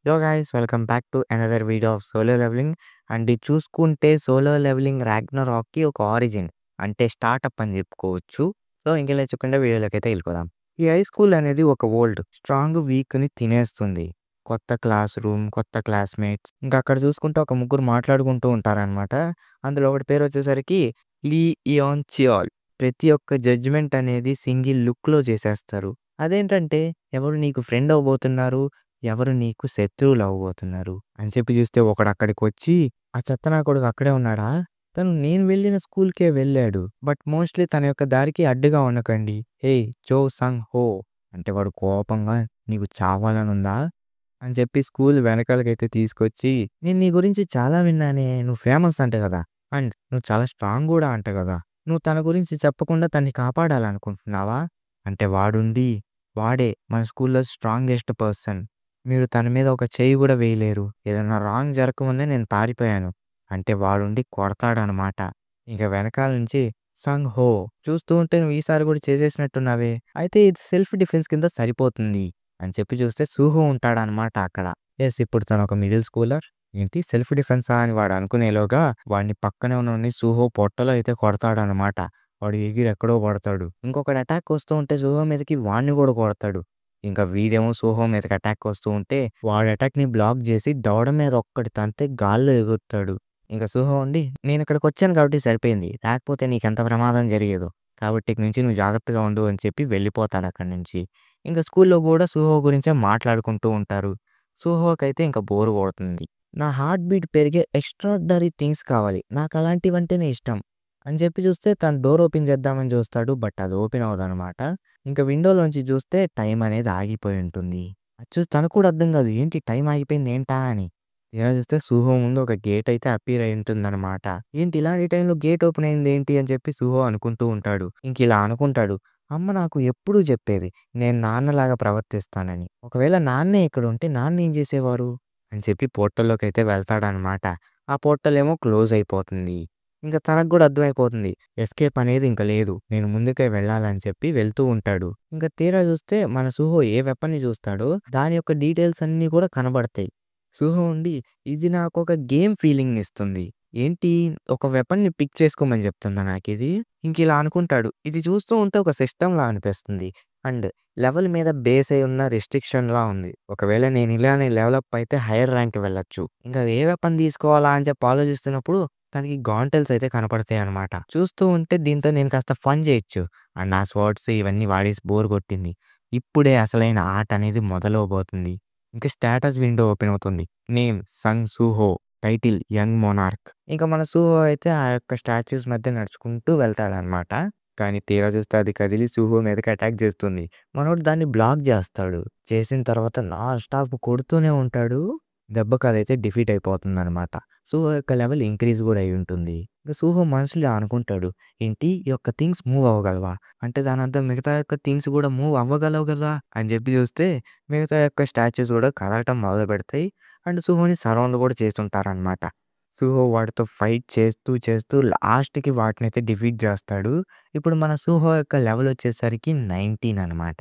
Yo guys, welcome back to another video of Solo Leveling. And ఇది చూసుకుంటే solo levelling రాగ్నరాక్‌కి ఒక origin అంటే startup అని చెప్పుకోవచ్చు. సో ఇంక లేచకుండా వీడియోలోకైతే వెళ్ళిపోదాం. ఈ హై స్కూల్ అనేది ఒక వరల్డ్ స్ట్రాంగ్ వీక్‌ని తినేస్తుంది. కొత్త క్లాస్ రూమ్, కొత్త క్లాస్‌మేట్స్ ఇంకా అక్కడ చూసుకుంటే ఒక ముగ్గురు మాట్లాడుకుంటూ ఉంటారనమాట. అందులో ఒకటి పేరు వచ్చేసరికి లీ ఇయాన్ చియాల్. ప్రతి ఒక్క జడ్జ్‌మెంట్ అనేది సింగిల్ లుక్‌లో చేసేస్తారు. అదేంటంటే ఎవరు నీకు ఫ్రెండ్ అవ్వబోతున్నారు, ఎవరు నీకు శత్రువులు అవ్వబోతున్నారు అని చెప్పి చూస్తే ఒకడు అక్కడికొచ్చి ఆ చెత్త నా కొడుకు అక్కడే ఉన్నాడా? తను నేను వెళ్ళిన స్కూల్‌కే వెళ్ళాడు. బట్ మోస్ట్‌లీ తన యొక్క దారికి అడ్డుగా ఉండకండి. హేయ్! జో సంగ్ హో అంటే వాడు కోపంగా నీకు చావాలనుందా? అని చెప్పి స్కూల్ వెనకాలకైతే తీసుకొచ్చి నేను నీ గురించి చాలా విన్నానే. నువ్వు ఫేమస్ అంట కదా! అండ్ నువ్వు చాలా స్ట్రాంగ్ కూడా అంట కదా! నువ్వు తన గురించి చెప్పకుండా తన్ని కాపాడాలనుకుంటున్నావా? అంటే వాడుండి వాడే మన స్కూల్‌లో స్ట్రాంగెస్ట్ పర్సన్. మీరు తన మీద ఒక చెయ్యి కూడా వేయలేరు. ఏదైనా రాంగ్ జరగకముందే నేను పారిపోయాను. అంటే వాడుండి కొడతాడనమాట. ఇంక వెనకాల నుంచి సంగ్ హో చూస్తూ ఉంటే నువ్వు ఈసారి కూడా చేసేసినట్టున్నావే. అయితే ఇది సెల్ఫ్ డిఫెన్స్ కింద సరిపోతుంది అని చెప్పి చూస్తే సూహో ఉంటాడనమాట అక్కడ. యెస్, ఇప్పుడు తను ఒక మిడిల్ స్కూలర్. ఏంటి సెల్ఫ్ డిఫెన్సా అని వాడు అనుకునేలోగా వాడిని పక్కనే ఉన్నోడిని సూహో పొట్టలో అయితే కొడతాడనమాట. వాడు ఎగిరి ఎక్కడో పడతాడు. ఇంకొకడు అటాక్ వస్తూ ఉంటే సూహో మీదకి వాడిని కూడా కొడతాడు. ఇంకా వీడేమో సూహో మీదకి అటాక్ వస్తూ ఉంటే వాడి అటాక్‌ని బ్లాక్ చేసి దవడ మీద ఒక్కటి తంతే గాల్లో ఎగురుతాడు. ఇంక సూహో ఉండి నేను ఇక్కడికి వచ్చాను కాబట్టి సరిపోయింది. లేకపోతే నీకెంత ప్రమాదం జరిగేదో. కాబట్టి ఇక నుంచి నువ్వు జాగ్రత్తగా ఉండు అని చెప్పి వెళ్ళిపోతాడు అక్కడి నుంచి. ఇంక స్కూల్‌లో కూడా సూహో గురించే మాట్లాడుకుంటూ ఉంటారు. సూహోకైతే ఇంక బోర్ కొడుతుంది. నా హార్ట్ బీట్ పెరిగే ఎక్స్ట్రార్డినరీ థింగ్స్ కావాలి. నాకు అలాంటివంటేనే ఇష్టం అని చెప్పి చూస్తే తను డోర్ ఓపెన్ చేద్దామని చూస్తాడు. బట్ అది ఓపెన్ అవ్వదనమాట. ఇంక విండోలోంచి చూస్తే టైం అనేది ఆగిపోయి ఉంటుంది. అది చూసి తనకు కూడా అర్థం కాదు. ఏంటి టైం ఆగిపోయింది ఏంటా అని. తీరా చూస్తే సూహో ముందు ఒక గేట్ అయితే అపియర్ అయి ఉంటుందన్నమాట. ఏంటి ఇలాంటి టైంలో గేట్ ఓపెన్ అయింది ఏంటి అని చెప్పి సూహో అనుకుంటూ ఉంటాడు. ఇంక ఇలా అనుకుంటాడు. అమ్మ నాకు ఎప్పుడూ చెప్పేది నేను నాన్నలాగా ప్రవర్తిస్తానని. ఒకవేళ నాన్నే ఇక్కడ ఉంటే నాన్న ఏం చేసేవారు అని చెప్పి పోర్టల్‌లోకైతే వెళ్తాడనమాట. ఆ పోర్టల్ ఏమో క్లోజ్ అయిపోతుంది. ఇంక తనకు కూడా అర్థమైపోతుంది. ఎస్కేప్ అనేది ఇంక లేదు. నేను ముందుకే వెళ్ళాలని చెప్పి వెళ్తూ ఉంటాడు. ఇంక తీరా చూస్తే మన సూహో ఏ వెపన్‌ని చూస్తాడో దాని యొక్క డీటెయిల్స్ అన్నీ కూడా కనబడతాయి. సూహో ఉండి ఇది నాకొక గేమ్ ఫీలింగ్‌నిస్తుంది. ఏంటి ఒక వెపన్‌ని పిక్ చేసుకోమని చెప్తుందా నాకిది? ఇంకిలా అనుకుంటాడు. ఇది చూస్తూ ఉంటే ఒక సిస్టమ్‌లా అనిపిస్తుంది. అండ్ లెవెల్ మీద బేస్ అయి ఉన్న రిస్ట్రిక్షన్‌లా ఉంది. ఒకవేళ నేను ఇలానే లెవెలప్ అయితే హైయర్ ర్యాంక్‌కి వెళ్ళొచ్చు. ఇంకా ఏ వెపన్ తీసుకోవాలా అని చెప్పి ఆలోచిస్తున్నప్పుడు తనకి గాంటెల్స్ అయితే కనపడతాయన్నమాట. చూస్తూ ఉంటే దీంతో నేను కాస్త ఫన్ చేయొచ్చు. అండ్ నా స్వర్డ్స్ ఇవన్నీ వాడేసి బోర్ కొట్టింది. ఇప్పుడే అసలైన ఆట అనేది మొదలవబోతుంది. ఇంక స్టేటస్ విండో ఓపెన్ అవుతుంది. Name Sung Suho. Title young monarch. ఇంక మన సూహో అయితే ఆ యొక్క స్టాచ్యూస్ మధ్య నడుచుకుంటూ వెళ్తాడనమాట. కానీ తీరా చూస్తే అది కదిలి సూహో మీదకి అటాక్ చేస్తుంది. మనోడు దాన్ని బ్లాక్ చేస్తాడు. చేసిన తర్వాత నాన్ స్టాప్ కొడుతూనే ఉంటాడు. దెబ్బకి అదైతే డిఫీట్ అయిపోతుందనమాట. సూహో యొక్క లెవెల్ ఇంక్రీజ్ కూడా అయి ఉంటుంది. ఇంక సూహో మనసులో అనుకుంటాడు. ఏంటి ఈ యొక్క థింగ్స్ మూవ్ అవ్వగలవా? అంటే దానంతా మిగతా యొక్క థింగ్స్ కూడా మూవ్ అవ్వగలవు కదా అని చెప్పి చూస్తే మిగతా యొక్క స్టాచ్యూస్ కూడా కదలటం మొదలుపెడతాయి. అండ్ సూహోని సరౌండ్ కూడా చేస్తుంటారనమాట. సూహో వాటితో ఫైట్ చేస్తూ చేస్తూ లాస్ట్‌కి వాటినైతే డిఫీట్ చేస్తాడు. ఇప్పుడు మన సూహో యొక్క లెవెల్ వచ్చేసరికి 19 అనమాట.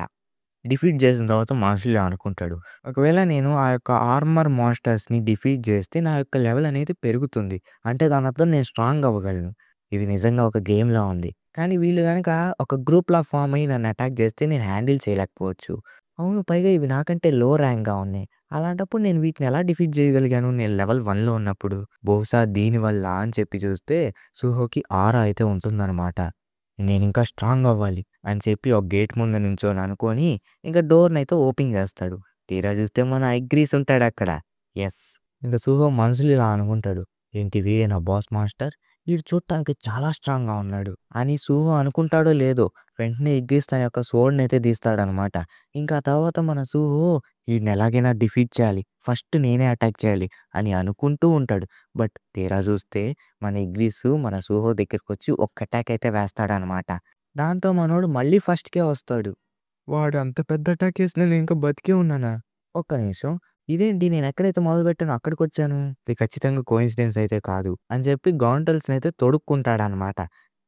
డిఫీట్ చేసిన తర్వాత మనసులో అనుకుంటాడు. ఒకవేళ నేను ఆ యొక్క ఆర్మర్ మాన్‌స్టర్స్‌ని డిఫీట్ చేస్తే నా యొక్క లెవెల్ అనేది పెరుగుతుంది. అంటే దాని అర్థం నేను స్ట్రాంగ్ అవ్వగలను. ఇది నిజంగా ఒక గేమ్‌లా ఉంది. కానీ వీళ్ళు గనక ఒక గ్రూప్‌లా ఫార్మ్ అయ్యి నన్ను అటాక్ చేస్తే నేను హ్యాండిల్ చేయలేకపోవచ్చు. అవును, పైగా ఇవి నాకంటే లో ర్యాంక్‌గా ఉన్నాయి. అలాంటప్పుడు నేను వీటిని ఎలా డిఫీట్ చేయగలిగాను నేను లెవెల్ 1లో ఉన్నప్పుడు? బహుశా దీనివల్ల అని చెప్పి చూస్తే సూహోకి ఆరా అయితే ఉంటుందన్నమాట. నేనింకా స్ట్రాంగ్ అవ్వాలి అని చెప్పి ఒక గేట్ ముందు నించొని అనుకోని ఇంక డోర్‌నయితే ఓపెన్ చేస్తాడు. తీరా చూస్తే మన అగ్రీస్ ఉంటాడక్కడ. యెస్. ఇంక సూహో మనసులో ఇలా అనుకుంటాడు. ఏంటి వీడేనా బాస్ మాస్టర్? వీడు చూడటానికి చాలా స్ట్రాంగ్‌గా ఉన్నాడు అని సూహో అనుకుంటాడో లేదో వెంటనే ఎగ్రీస్ తన యొక్క స్వోర్డ్‌నయితే తీస్తాడనమాట. ఇంకా ఆ తర్వాత మన సూహో వీడిని ఎలాగైనా డిఫీట్ చేయాలి. ఫస్ట్ నేనే అటాక్ చేయాలి అని అనుకుంటూ ఉంటాడు. బట్ తీరా చూస్తే మన ఇగ్రీసు మన సూహో దగ్గరకొచ్చి ఒక్క అటాక్ అయితే వేస్తాడనమాట. దాంతో మనోడు మళ్ళీ ఫస్ట్‌కే వస్తాడు. వాడు అంత పెద్ద అటాక్ ఏసినా నేనింకా బతికే ఉన్నానా? ఒక్క నిమిషం. ఇదేంటి నేనెక్కడైతే మొదలుపెట్టానో అక్కడికొచ్చాను. ఇది ఖచ్చితంగా కోయిన్సిడెన్స్ అయితే కాదు అని చెప్పి గాంటెల్స్‌నైతే తొడుక్కుంటాడనమాట.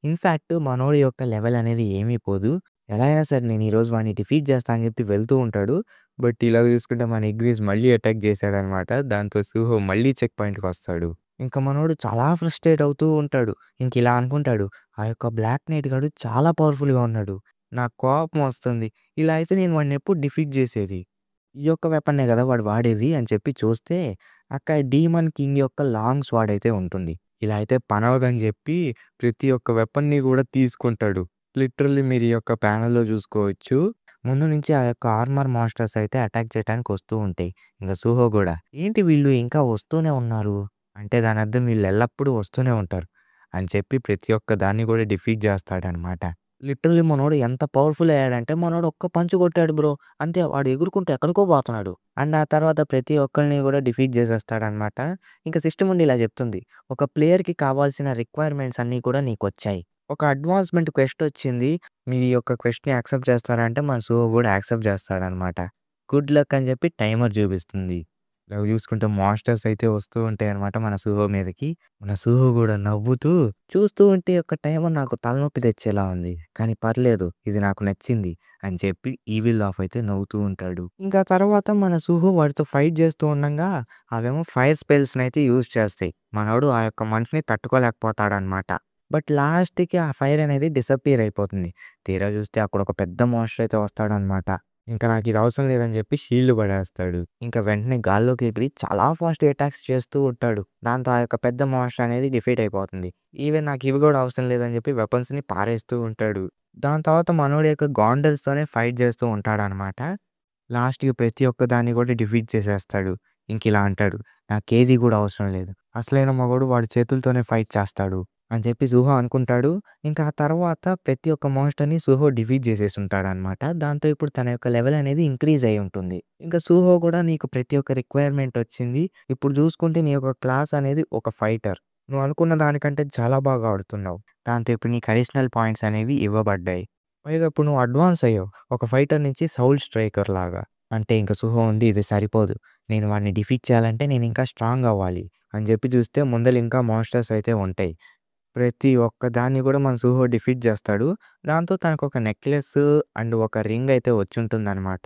ఇన్‌ఫాక్ట్ మనోడి యొక్క లెవెల్ అనేది ఏమీ పోదు. ఎలా అయినా సరే నేను ఈరోజు వాడిని డిఫీట్ చేస్తా అని చెప్పి వెళ్తూ ఉంటాడు. బట్ ఇలా చూసుకుంటే మన ఇగ్రీస్ మళ్ళీ అటాక్ చేశాడనమాట. దాంతో సూహో మళ్ళీ చెక్ పాయింట్‌కొస్తాడు. ఇంక మనోడు చాలా ఫ్రస్ట్రేట్ అవుతూ ఉంటాడు. ఇంకిలా అనుకుంటాడు, ఆ యొక్క బ్లాక్ నైట్ గాడు చాలా పవర్‌ఫుల్‌గా ఉన్నాడు. నాకు కోపం వస్తుంది. ఇలా అయితే నేను వాడినెప్పుడు డిఫీట్ చేసేది. ఈ యొక్క వెపన్నే గదా వాడు వాడేది అని చెప్పి చూస్తే, అక్కడ డీమన్ కింగ్ యొక్క లాంగ్ స్వార్డ్ అయితే ఉంటుంది. ఇలా అయితే పనవదని జెప్పి ప్రతి ఒక్క వెపన్‌ని గూడా తీసుకుంటాడు. లిటరల్లీ మీరు ఈ యొక్క ప్యానెల్‌లో జూసుకోవచ్చు. ముందు నుంచి ఆ యొక్క ఆర్మర్ మాస్టర్స్ అయితే అటాక్ చేయటానికి వస్తూ ఉంటాయి. ఇంక సూహో గూడా ఏంటి వీళ్ళు ఇంకా వస్తూనే ఉన్నారు. అంటే దానర్థం వీళ్ళు ఎల్లప్పుడూ వస్తూనే ఉంటారు అని చెప్పి ప్రతి ఒక్క దాన్ని గూడా డిఫీట్ జేస్తాడనమాట. లిటరల్లీ మనోడు ఎంత పవర్‌ఫుల్ అయ్యాడంటే మనోడు ఒక్క పంచ్ కొట్టాడు బ్రో. అంతే వాడు ఎగురుకుంటూ ఎక్కడికో పోతున్నాడు. అండ్ ఆ తర్వాత ప్రతి ఒక్కళ్ళని గూడా డిఫీట్ చేసేస్తాడనమాట. ఇంక సిస్టమ్ ఉండి ఇలా చెప్తుంది. ఒక ప్లేయర్‌కి కావాల్సిన రిక్వైర్మెంట్స్ అన్నీ కూడా నీకొచ్చాయి. ఒక అడ్వాన్స్‌మెంట్ క్వెస్ట్ వచ్చింది. మీరు ఈ యొక్క క్వెస్ట్‌ని యాక్సెప్ట్ చేస్తారా అంటే మన సూహో గూడా యాక్సెప్ట్ చేస్తాడనమాట. గుడ్ లక్ అని చెప్పి టైమర్ చూపిస్తుంది. ఇలా చూసుకుంటే మాన్‌స్టర్స్ అయితే వస్తూ ఉంటాయన్నమాట మన సూహో మీదకి. మన సూహో గూడా నవ్వుతూ చూస్తూ ఉంటే ఈ యొక్క టైమర్ నాకు తలనొప్పి తెచ్చేలా ఉంది. కానీ పర్లేదు ఇది నాకు నచ్చింది అని చెప్పి ఈవిల్ లాఫ్ అయితే నవ్వుతూ ఉంటాడు. ఇంకా తర్వాత మన సూహో వాడితో ఫైట్ చేస్తూ ఉండంగా అవేమో ఫైర్ స్పెల్స్‌నైతే యూజ్ చేస్తాయి. మనోడు ఆ యొక్క మంటని తట్టుకోలేకపోతాడన్నమాట. బట్ లాస్ట్‌కి ఆ ఫైర్ అనేది డిసప్పియర్ అయిపోతుంది. తీరా చూస్తే అక్కడ ఒక పెద్ద మాన్‌స్టర్ అయితే వస్తాడన్నమాట. ఇంకా నాకిది అవసరం లేదని చెప్పి షీల్డ్ పడేస్తాడు. ఇంకా వెంటనే గాల్లోకి ఎగిరి చాలా ఫాస్ట్‌గా అటాక్స్ చేస్తూ ఉంటాడు. దాంతో ఆ యొక్క పెద్ద మాన్స్టర్ అనేది డిఫీట్ అయిపోతుంది. ఈవెన్ నాకివి గూడా అవసరం లేదని చెప్పి వెపన్స్‌ని పారేస్తూ ఉంటాడు. దాని తర్వాత మనోడి యొక్క గాండెల్స్‌తోనే ఫైట్ చేస్తూ ఉంటాడనమాట. లాస్ట్‌కి ప్రతి ఒక్క దాన్ని కూడా డిఫీట్ చేసేస్తాడు. ఇంకిలా అంటాడు, నాకేది గూడా అవసరం లేదు. అసలైన మగోడు వాడి చేతులతోనే ఫైట్ చేస్తాడు అని చెప్పి సుహో అనుకుంటాడు. ఇంకా ఆ తర్వాత ప్రతి ఒక్క మాన్స్టర్‌ని సుహో డిఫీట్ చేసేసుంటాడనమాట. దాంతో ఇప్పుడు తన యొక్క లెవెల్ అనేది ఇంక్రీజ్ అయ్యి ఉంటుంది. ఇంకా సుహో కూడా నీకు ప్రతి ఒక్క రిక్వైర్మెంట్ వచ్చింది. ఇప్పుడు చూసుకుంటే నీ యొక్క క్లాస్ అనేది ఒక ఫైటర్. నువ్వు అనుకున్న దానికంటే చాలా బాగా ఆడుతున్నావు. దాంతో ఇప్పుడు నీకు అడిషనల్ పాయింట్స్ అనేవి ఇవ్వబడ్డాయి. పైగా ఇప్పుడు నువ్వు అడ్వాన్స్ అయ్యావు. ఒక ఫైటర్ నుంచి సౌల్ స్ట్రైకర్ లాగా. అంటే ఇంక సుహో ఉండి ఇది సరిపోదు. నేను వాడిని డిఫీట్ చేయాలంటే నేను ఇంకా స్ట్రాంగ్ అవ్వాలి అని చెప్పి చూస్తే ముందల ఇంకా మాన్స్టర్స్ అయితే ఉంటాయి. ప్రతి ఒక్క దాన్ని కూడా మన సుహో డిఫీట్ చేస్తాడు. దాంతో తనకొక నెక్లెస్ అండ్ ఒక రింగ్ అయితే వచ్చుంటుందనమాట.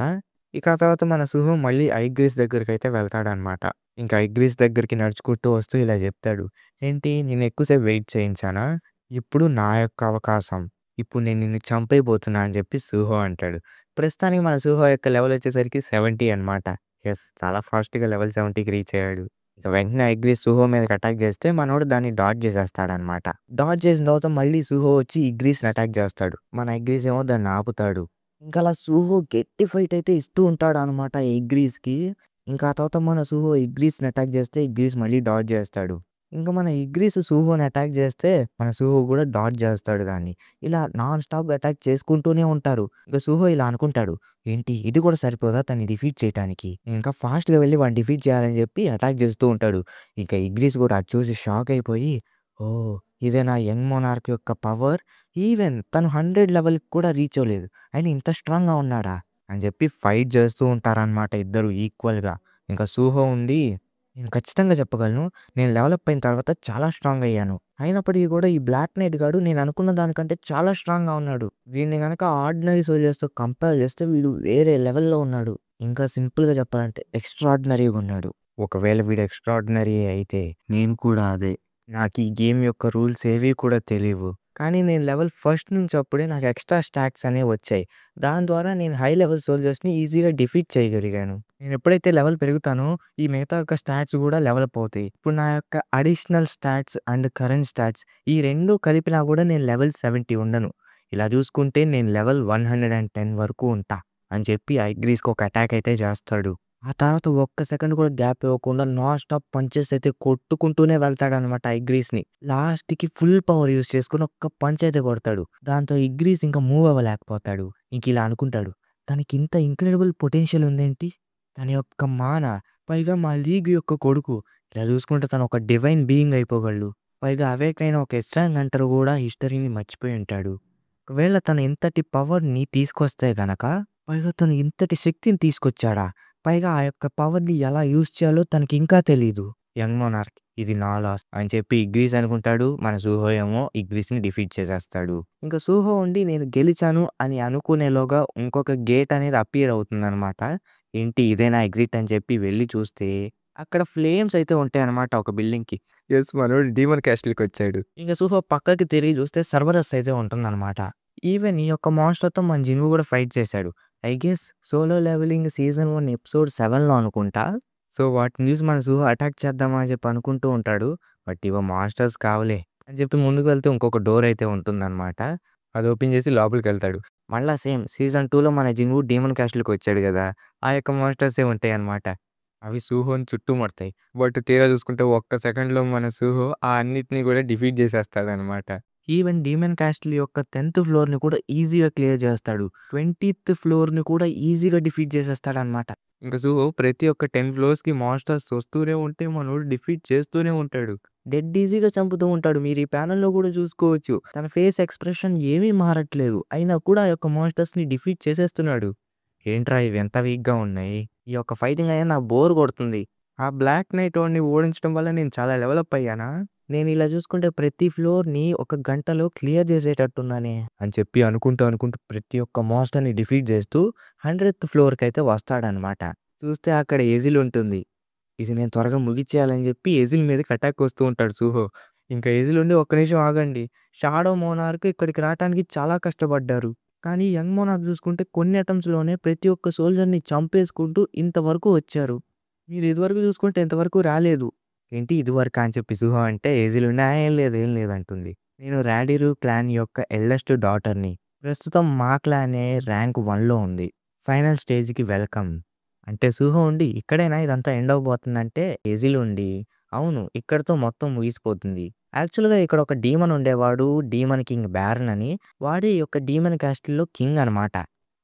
ఇక ఆ తర్వాత మన సుహో మళ్ళీ ఐగ్రీస్ దగ్గరికైతే వెళ్తాడనమాట. ఇంకా ఐగ్రీస్ దగ్గరికి నడుచుకుంటూ వస్తూ ఇలా చెప్తాడు. ఏంటి నేను ఎక్కువ సేపు వెయిట్ చేయించానా? ఇప్పుడు నా యొక్క అవకాశం. ఇప్పుడు నేను నిన్ను చంపేయబోతున్నా అని చెప్పి సుహో అంటాడు. ప్రస్తుతానికి మన సుహో యొక్క లెవెల్ వచ్చేసరికి 70 అనమాట. యెస్ చాలా ఫాస్ట్‌గా లెవెల్ 70కి రీచ్ అయ్యాడు. ఇక వెంటనే ఇగ్రిస్ సుహో మీదకి అటాక్ చేస్తే మనోడు దాన్ని డాడ్జ్ చేసేస్తాడనమాట. డాడ్జ్ చేసిన తర్వాత మళ్ళీ సుహో వచ్చి ఇగ్రిస్‌ని అటాక్ చేస్తాడు. మన ఇగ్రిస్ ఏమో దాన్ని ఆపుతాడు. ఇంకా అలా సుహో గట్టి ఫైట్ అయితే ఇస్తూ ఉంటాడనమాట ఇగ్రిస్‌కి. ఇంకా ఆ తర్వాత మన సుహో ఇగ్రిస్‌ని అటాక్ చేస్తే ఇగ్రిస్ మళ్ళీ డాడ్జ్ చేస్తాడు. ఇంక మన ఇగ్రిస్ సుహోని అటాక్ చేస్తే మన సుహో కూడా డాడ్జ్ చేస్తాడు దాన్ని. ఇలా నాన్ స్టాప్‌గా అటాక్ చేసుకుంటూనే ఉంటారు. ఇక సుహో ఇలా అనుకుంటాడు. ఏంటి ఇది కూడా సరిపోదా తనని డిఫీట్ చేయటానికి. ఇంకా ఫాస్ట్‌గా వెళ్లి వాడిని డిఫీట్ చేయాలని చెప్పి అటాక్ చేస్తూ ఉంటాడు. ఇక ఇగ్రిస్ కూడా అది చూసి షాక్ అయిపోయి, ఓహ్! ఇదేనా యంగ్ మోనార్క్ యొక్క పవర్. ఈవెన్ తను 100 లెవెల్‌కి కూడా రీచ్ అవ్వలేదు. అయినా ఇంత స్ట్రాంగ్‌గా ఉన్నాడా? అని చెప్పి ఫైట్ చేస్తూ ఉంటారనమాట ఇద్దరు ఈక్వల్‌గా. ఇంకా సుహో ఉండి నేను ఖచ్చితంగా చెప్పగలను. నేను డెవలప్ అయిన తర్వాత చాలా స్ట్రాంగ్ అయ్యాను. అయినప్పటికీ కూడా ఈ బ్లాక్ నైట్ గాడు నేను అనుకున్న దానికంటే చాలా స్ట్రాంగ్‌గా ఉన్నాడు. వీడిని గనక ఆర్డినరీ సోల్జర్స్‌తో కంపేర్ చేస్తే వీడు వేరే లెవెల్‌లో ఉన్నాడు. ఇంకా సింపుల్‌గా చెప్పాలంటే ఎక్స్‌ట్రార్డినరీగా ఉన్నాడు. ఒకవేళ వీడు ఎక్స్‌ట్రార్డినరీ అయితే నేను కూడా అదే. నాకు ఈ గేమ్ యొక్క రూల్స్ ఏవి కూడా తెలీవు. కానీ నేను లెవెల్ ఫస్ట్ నుంచి అప్పుడే నాకు ఎక్స్‌ట్రా స్టాట్స్ అనేవి వచ్చాయి. దాని ద్వారా నేను హై లెవెల్ సోల్జర్స్‌ని ఈజీగా డిఫీట్ చేయగలిగాను. నేను ఎప్పుడైతే లెవెల్ పెరుగుతానో ఈ మిగతా యొక్క స్టాట్స్ కూడా లెవలప్ అవుతాయి. ఇప్పుడు నా యొక్క additional stats and current stats ఈ 2 కలిపినా కూడా నేను లెవెల్ 70 ఉండను. ఇలా చూసుకుంటే నేను లెవెల్ 110 వరకు ఉంటా అని చెప్పి ఐగ్రీస్‌కి ఒక అటాక్ అయితే చేస్తాడు. ఆ తర్వాత ఒక్క సెకండ్ కూడా గ్యాప్ ఇవ్వకుండా నాన్ స్టాప్ పంచెస్ అయితే కొట్టుకుంటూనే వెళ్తాడనమాట ఇగ్రీస్‌ని. లాస్ట్‌కి ఫుల్ పవర్ యూజ్ చేసుకొని ఒక్క పంచ్ అయితే కొడతాడు. దాంతో ఇగ్రీస్ ఇంకా మూవ్ అవ్వలేకపోతాడు. ఇంకిలా అనుకుంటాడు. తనకింత ఇంక్రెడిబుల్ పొటెన్షియల్ ఉందేంటి? తన యొక్క మాన, పైగా మా లీగ్ యొక్క కొడుకు. ఇలా చూసుకుంటే తను ఒక డివైన్ బీయింగ్ అయిపోగలడు. పైగా అవేకైన ఒక ఎస్రాంగ్ హంటర్ కూడా హిస్టరీని మర్చిపోయి ఉంటాడు. ఒకవేళ తను ఇంతటి పవర్‌ని తీసుకొస్తే గనక, పైగా తను ఇంతటి శక్తిని తీసుకొచ్చాడా? పైగా ఆ యొక్క పవర్‌ని ఎలా యూజ్ చేయాలో తనకింకా తెలీదు. యంగ్ మోనార్క్ ఇది నా లాస్ అని చెప్పి ఇగ్రీస్ అనుకుంటాడు. మన సూహో ఏమో ఇగ్రీస్‌ని డిఫీట్ చేసేస్తాడు. ఇంక సూహో ఉండి నేను గెలిచాను అని అనుకునేలోగా ఇంకొక గేట్ అనేది అపియర్ అవుతుందనమాట. ఏంటి ఇదేనా ఎగ్జిట్ అని చెప్పి వెళ్లి చూస్తే అక్కడ ఫ్లేమ్స్ అయితే ఉంటాయన్నమాట ఒక బిల్డింగ్‌కి. యెస్, మనోడు డీమన్ క్యాస్టిల్‌కొచ్చాడు. ఇంక సూహో పక్కకి తిరిగి చూస్తే సర్వరస్ అయితే ఉంటుందన్నమాట. ఈవెన్ ఈ యొక్క మాన్‌స్టర్‌తో మన జిన్‌వు కూడా ఫైట్ చేశాడు. I guess Solo Leveling season 1 episode 7లో అనుకుంటా. సో వాటిని చూసి మన సూహో అటాక్ చేద్దామా అని చెప్పి అనుకుంటూ ఉంటాడు. బట్ ఇవ మాన్‌స్టర్స్ కావులే అని చెప్పి ముందుకు వెళ్తే ఇంకొక డోర్ అయితే ఉంటుందన్నమాట. అది ఓపెన్ చేసి లోపలికెళ్తాడు. మళ్ళా సేమ్ సీజన్ 2లో మన జిన్‌వు డీమన్ క్యాస్టిల్‌కొచ్చాడు గదా! ఆ యొక్క మాన్‌స్టర్సే ఉంటాయన్నమాట. అవి సూహోని చుట్టుముడతాయి. బట్ తీరా చూసుకుంటే ఒక్క సెకండ్‌లో మన సూహో ఆ అన్నిటిని కూడా డిఫీట్ చేసేస్తాడనమాట. ఈవెన్ డీమన్ క్యాస్టిల్ యొక్క 10థ్ ఫ్లోర్‌ని కూడా ఈజీగా క్లియర్ చేస్తాడు. 20థ్ ఫ్లోర్‌ని కూడా ఈజీగా డిఫీట్ చేసేస్తాడనమాట. ఇంక సూహో ప్రతి ఒక్క 10 ఫ్లోర్స్‌కి మాన్‌స్టర్స్ వస్తూనే ఉంటే మనోడు డిఫీట్ చేస్తూనే ఉంటాడు. డెడ్ ఈజీగా చంపుతూ ఉంటాడు. మీరు ఈ ప్యానెల్‌లో కూడా చూసుకోవచ్చు. తన ఫేస్ ఎక్స్‌ప్రెషన్ ఏమీ మారట్లేదు. అయినా కూడా ఆ యొక్క మాన్‌స్టర్స్‌ని డిఫీట్ చేసేస్తున్నాడు. ఏంట్రా ఇవి ఎంత వీక్‌గా ఉన్నాయి. ఈ యొక్క ఫైటింగ్ అనేది నాకు బోర్ కొడుతుంది. ఆ బ్లాక్ నైట్ వాడిని ఓడించడం వల్ల నేను చాలా డెవలప్ అయ్యానా? నేను ఇలా చూసుకుంటే ప్రతి ఫ్లోర్‌ని ఒక గంటలో క్లియర్ చేసేటట్టున్నానే అని చెప్పి అనుకుంటూ ప్రతి ఒక్క మాన్‌స్టర్‌ని డిఫీట్ చేస్తూ 100థ్ ఫ్లోర్‌కైతే వస్తాడనమాట. చూస్తే అక్కడ ఎజిల్ ఉంటుంది. ఇది నేను త్వరగా ముగిచ్చేయాలని చెప్పి ఎజిల్ మీదకి అటాక్ వస్తూ ఉంటాడు సూహో. ఇంకా ఎజిల్ ఉండి ఒక్క నిమిషం ఆగండి. షాడో మోనార్క్ ఇక్కడికి రావటానికి చాలా కష్టపడ్డారు. కానీ యంగ్ మోనార్క్ చూసుకుంటే కొన్ని అటెంప్ట్స్‌లోనే ప్రతి ఒక్క సోల్జర్‌ని చంపేసుకుంటూ ఇంతవరకు వచ్చారు. మీరు ఇదివరకు చూసుకుంటే ఇంతవరకు రాలేదు. ఏంటి ఇదివరకా అని చెప్పి సుహా అంటే ఏజిల్ ఉండి ఏం లేదు అంటుంది. నేను రాడిరు క్లాన్ యొక్క ఎల్డెస్ట్ డాటర్‌ని. ప్రస్తుతం మా క్లానే ర్యాంక్ 1లో ఉంది. ఫైనల్ స్టేజ్‌కి వెల్కమ్. అంటే సుహో ఉండి ఇక్కడేనా ఇదంతా ఎండ్ అవ్వబోతుందంటే ఎజిల్ ఉండి అవును ఇక్కడితో మొత్తం ముగిసిపోతుంది. యాక్చువల్‌గా ఇక్కడ ఒక డీమన్ ఉండేవాడు. డీమన్ కింగ్ బ్యారన్ అని. వాడే ఈ యొక్క డీమన్ క్యాస్టిల్‌లో కింగ్ అనమాట.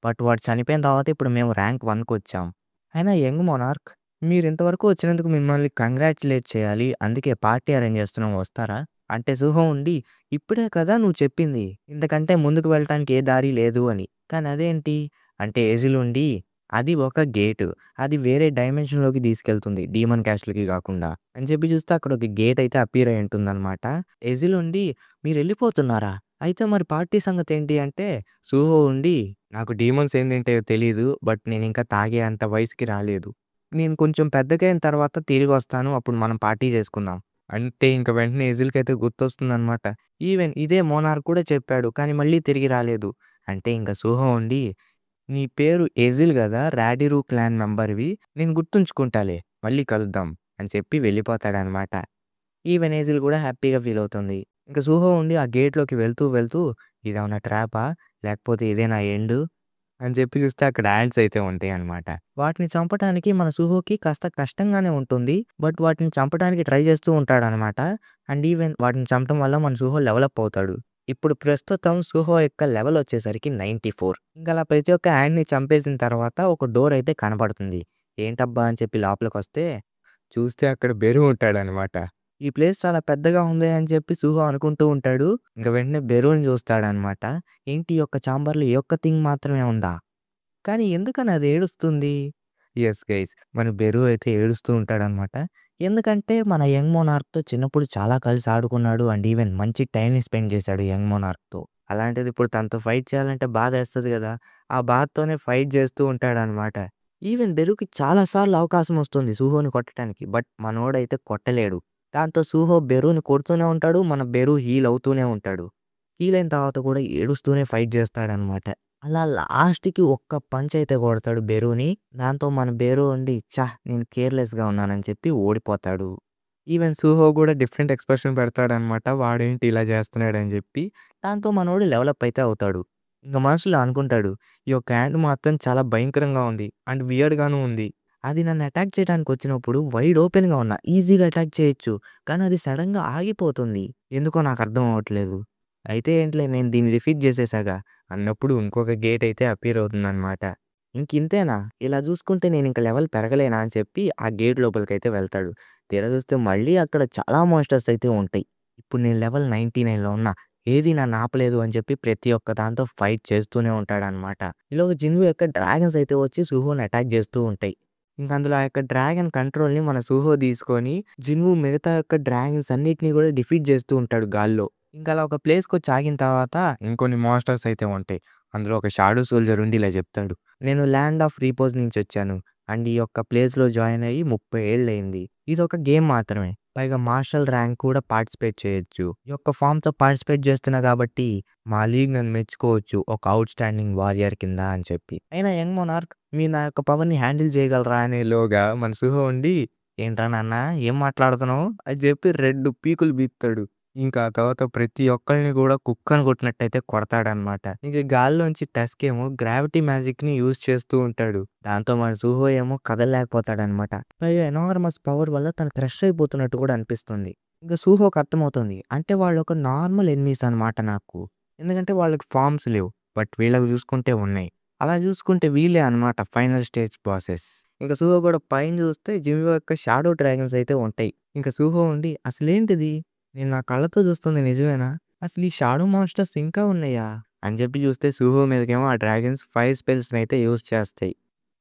బట్ వాడు చనిపోయిన తర్వాత ఇప్పుడు మేము ర్యాంక్ 1కొచ్చాం. అయినా యంగ్ మోనార్క్ మీరింతవరకు వచ్చినందుకు మిమ్మల్ని కంగ్రాచ్యులేట్ చేయాలి. అందుకే పార్టీ అరేంజ్ చేస్తున్నాం వస్తారా? అంటే సుహో ఉండి ఇప్పుడే కదా నువ్వు చెప్పింది. ఇంతకంటే ముందుకు వెళ్ళటానికి ఏ దారి లేదు అని. కానీ అదేంటి? అంటే ఎజిల్ ఉండి అది ఒక గేటు. అది వేరే డైమెన్షన్‌లోకి తీసుకెళ్తుంది. డీమన్ క్యాస్టిల్‌కి గాకుండా. అని చెప్పి చూస్తే అక్కడ ఒక గేట్ అయితే అపియర్ అయ్యి ఉంటుందన్నమాట. ఎజిల్ ఉండి మీరెళ్ళిపోతున్నారా? అయితే మరి పార్టీ సంగతేంటి అంటే, సూహో ఉండి నాకు డీమన్స్ ఏం తింటాయో తెలీదు. బట్ నేనింకా తాగే అంత వయసుకి రాలేదు. నేను కొంచెం పెద్దగయిన తర్వాత తిరిగొస్తాను. అప్పుడు మనం పార్టీ చేసుకుందాం. అంటే ఇంక వెంటనే ఎజిల్‌కైతే గుర్తొస్తుందన్నమాట. ఈవెన్ ఇదే మోనార్క్ కూడా చెప్పాడు. కానీ మళ్ళీ తిరిగి రాలేదు. అంటే ఇంక సూహో ఉండి నీ పేరు ఎజిల్ గదా! రాడిరు క్లాన్ మెంబర్‌వి. నేను గుర్తుంచుకుంటాలే. మళ్ళీ కలుద్దాం అని చెప్పి వెళ్ళిపోతాడనమాట. ఈవెన్ ఎజిల్ గూడా హ్యాపీగా ఫీల్ అవుతుంది. ఇంక సూహో ఉండి ఆ గేట్‌లోకి వెళ్తూ ఇదేమన్నా ట్రాపా? లేకపోతే ఇదే నా ఎండు? అని చెప్పి చూస్తే అక్కడ యాంట్స్ అయితే ఉంటాయన్నమాట. వాటిని చంపటానికి మన సూహోకి కాస్త కష్టంగానే ఉంటుంది. బట్ వాటిని చంపటానికి ట్రై చేస్తూ ఉంటాడనమాట. అండ్ ఈవెన్ వాటిని చంపటం వల్ల మన సూహో డెవలప్ అవుతాడు. ఇప్పుడు ప్రస్తుతం సూహో యొక్క లెవెల్ వచ్చేసరికి 94. ఇంకలా ప్రతి ఒక్క యాంట్‌ని చంపేసిన తర్వాత ఒక డోర్ అయితే కనపడుతుంది. ఏంటబ్బా అని చెప్పి లోపలికొస్తే చూస్తే అక్కడ బెరు ఉంటాడనమాట. ఈ ప్లేస్ చాలా పెద్దగా ఉంది అని చెప్పి సూహో అనుకుంటూ ఉంటాడు. ఇంక వెంటనే బెరూని చూస్తాడనమాట. ఏంటి ఈ యొక్క చాంబర్‌లో ఈ ఒక్క థింగ్ మాత్రమే ఉందా? కానీ ఎందుకని అది ఏడుస్తుంది? Yes guys. మన బెరు అయితే ఏడుస్తూ ఉంటాడనమాట. ఎందుకంటే మన యంగ్ మోనార్క్‌తో చిన్నప్పుడు చాలా కలిసి ఆడుకున్నాడు. అండ్ ఈవెన్ మంచి టైమ్‌ని స్పెండ్ చేశాడు యంగ్ మోనార్క్‌తో. అలాంటిది ఇప్పుడు తనతో ఫైట్ చేయాలంటే బాధేస్తది గదా! ఆ బాధతోనే ఫైట్ చేస్తూ ఉంటాడనమాట. ఈవెన్ బెరుకి చాలా సార్లు అవకాశం వస్తుంది సూహోని కొట్టడానికి. బట్ మనోడైతే కొట్టలేడు. దాంతో సూహో బెరూని కొడుతూనే ఉంటాడు. మన బెరు హీల్ అవుతూనే ఉంటాడు. హీల్ అయిన తర్వాత కూడా ఏడుస్తూనే ఫైట్ చేస్తాడనమాట. అలా లాస్ట్‌కి ఒక్క పంచ్ అయితే కొడతాడు బెరూని. దాంతో మన బెరు ఉండి నేను కేర్‌లెస్‌గా ఉన్నానని చెప్పి ఓడిపోతాడు. ఈవెన్ సూహో గూడా డిఫరెంట్ ఎక్స్‌ప్రెషన్ పెడతాడనమాట. వాడేంటి ఇలా చేస్తున్నాడని జెప్పి. దాంతో మనోడు డెవలప్ అయితే అవుతాడు. ఇంక మనసులో అనుకుంటాడు. ఈ యొక్క యాంట్ మాత్రం చాలా భయంకరంగా ఉంది. అండ్ వియర్డ్‌గాను ఉంది. అది నన్ను అటాక్ చేయడానికొచ్చినప్పుడు వైడ్ ఓపెన్‌గా ఉన్నా. ఈజీగా అటాక్ చేయొచ్చు. కానీ అది సడెన్‌గా ఆగిపోతుంది. ఎందుకో నాకు అర్థం అవ్వట్లేదు. అయితే ఏంటిలే నేను దీన్ని డిఫీట్ చేసేసాగా అన్నప్పుడు ఇంకొక గేట్ అయితే అపియర్ అవుతుందనమాట. ఇంకింతేనా? ఇలా చూసుకుంటే నేనింక లెవెల్ పెరగలేనా అని చెప్పి ఆ గేట్ లోపలికైతే వెళ్తాడు. తీరా చూస్తే మళ్ళీ అక్కడ చాలా మాన్‌స్టర్స్ అయితే ఉంటాయి. ఇప్పుడు నేను లెవెల్ 99లో ఉన్నా. ఏది నన్ను ఆపలేదు అని చెప్పి ప్రతి ఒక్క దాంతో ఫైట్ చేస్తూనే ఉంటాడనమాట. ఈలోగా జిన్‌వు యొక్క డ్రాగన్స్ అయితే వచ్చి సూహోని అటాక్ చేస్తూ ఉంటాయి. ఇంక అందులో ఆ యొక్క డ్రాగన్ కంట్రోల్‌ని మన సూహో తీసుకొని జిన్‌వు మిగతా యొక్క డ్రాగన్స్ అన్నిటిని కూడా డిఫీట్ చేస్తూ ఉంటాడు గాల్లో. ఇంకలా ఒక ప్లేస్‌కొచ్చి ఆగిన తర్వాత ఇంకొన్ని మాన్‌స్టర్స్ అయితే ఉంటాయి. అందులో ఒక షాడో సోల్జర్ ఉండి ఇలా చెప్తాడు. నేను ల్యాండ్ ఆఫ్ రిపోజ్ నుంచొచ్చాను. అండ్ ఈ యొక్క ప్లేస్‌లో జాయిన్ అయ్యి 30 ఏళ్లయింది. ఇదొక గేమ్ మాత్రమే. పైగా మార్షల్ ర్యాంక్ కూడా పార్టిసిపేట్ చేయొచ్చు. ఈ యొక్క ఫార్మ్‌తో పార్టిసిపేట్ చేస్తున్నా కాబట్టి మా లీగ్ నన్ను మెచ్చుకోవచ్చు. ఒక ఔట్‌స్టాండింగ్ వారియర్ కింద అని చెప్పి. అయినా యంగ్ మొనార్క్ మీరు నా యొక్క పవర్‌ని హ్యాండిల్ చేయగలరా అనేలోగా మన సుహో ఉండి ఏంట్రా నాన్న ఏం మాట్లాడుతున్నావు అని చెప్పి 2 పీకులు పీకుతాడు. ఇంకా ఆ తర్వాత ప్రతి ఒక్కళ్ళని కూడా కుక్కని కొట్టినట్టయితే కొడతాడనమాట. ఇంక గాల్లోంచి టస్క్ ఏమో గ్రావిటీ మ్యాజిక్‌ని యూజ్ చేస్తూ ఉంటాడు. దాంతో మన సుహో ఏమో కదలలేకపోతాడనమాట. పైగా ఎనార్మస్ పవర్ వల్ల తను క్రష్ అయిపోతున్నట్టు కూడా అనిపిస్తుంది. ఇంక సూహోకి అర్థమవుతుంది. అంటే వాళ్ళొక నార్మల్ ఎనిమీస్ అనమాట నాకు. ఎందుకంటే వాళ్ళకి ఫార్మ్స్ లేవు. బట్ వీళ్ళకి చూసుకుంటే ఉన్నాయి. అలా చూసుకుంటే వీళ్ళే అనమాట ఫైనల్ స్టేజ్ బాసెస్. ఇంక సూహో కూడా పైన చూస్తే జిమ్‌లో యొక్క షాడో డ్రాగన్స్ అయితే ఉంటాయి. ఇంక సూహో ఉండి అసలేంటిది? నేను నా కళ్ళతో చూస్తుంది నిజమేనా? అసలు ఈ షాడో మాన్‌స్టర్స్ ఇంకా ఉన్నాయా? అని చెప్పి చూస్తే సూహో మీదకేమో ఆ డ్రాగన్స్ ఫైర్ స్పెల్స్‌నైతే యూజ్ చేస్తాయి.